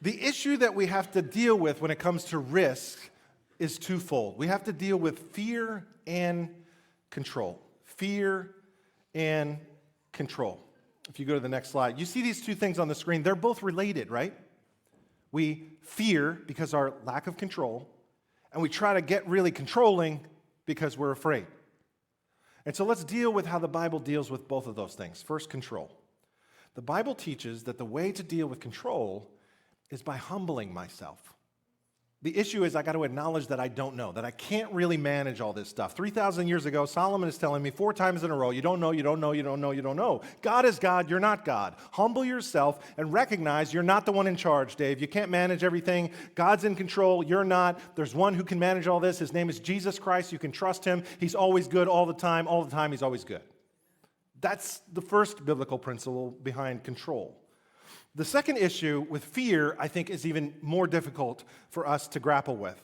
The issue that we have to deal with when it comes to risk is twofold. We have to deal with fear and control. Fear and control. If you go to the next slide, you see these two things on the screen. They're both related, right? We fear because our lack of control, and we try to get really controlling because we're afraid. And so let's deal with how the Bible deals with both of those things. First, control. The Bible teaches that the way to deal with control is by humbling myself. The issue is I got to acknowledge that I don't know, that I can't really manage all this stuff. 3,000 years ago, Solomon is telling me 4 times in a row, you don't know, you don't know, you don't know, you don't know. God is God, you're not God. Humble yourself and recognize you're not the one in charge, Dave. You can't manage everything. God's in control, you're not. There's one who can manage all this. His name is Jesus Christ. You can trust him. He's always good all the time he's always good. That's the first biblical principle behind control. The second issue with fear, I think, is even more difficult for us to grapple with.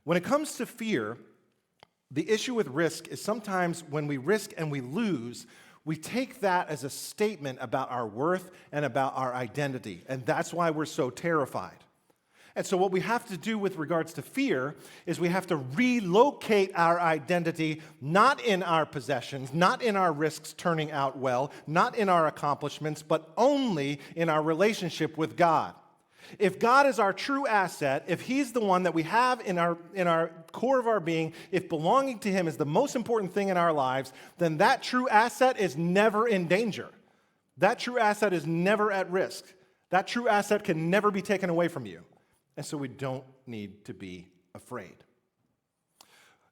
When it comes to fear, the issue with risk is sometimes when we risk and we lose, we take that as a statement about our worth and about our identity, and that's why we're so terrified. And so what we have to do with regards to fear is we have to relocate our identity not in our possessions, not in our risks turning out well, not in our accomplishments, but only in our relationship with God. If God is our true asset, if he's the one that we have in our core of our being, if belonging to him is the most important thing in our lives, then that true asset is never in danger. That true asset is never at risk. That true asset can never be taken away from you. And so we don't need to be afraid.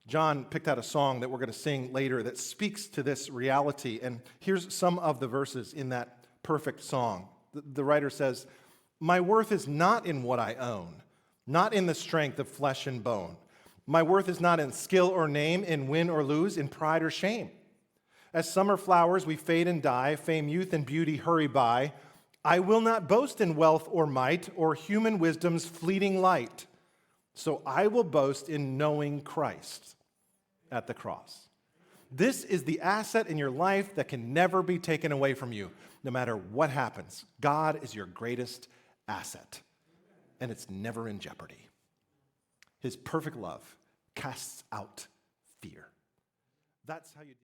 John picked out a song that we're going to sing later that speaks to this reality. And here's some of the verses in that perfect song. The writer says, "My worth is not in what I own, not in the strength of flesh and bone. My worth is not in skill or name, in win or lose, in pride or shame. As summer flowers we fade and die, fame, youth, and beauty hurry by. I will not boast in wealth or might, or human wisdom's fleeting light. So I will boast in knowing Christ at the cross." This is the asset in your life that can never be taken away from you, no matter what happens. God is your greatest asset, and it's never in jeopardy. His perfect love casts out fear. That's how you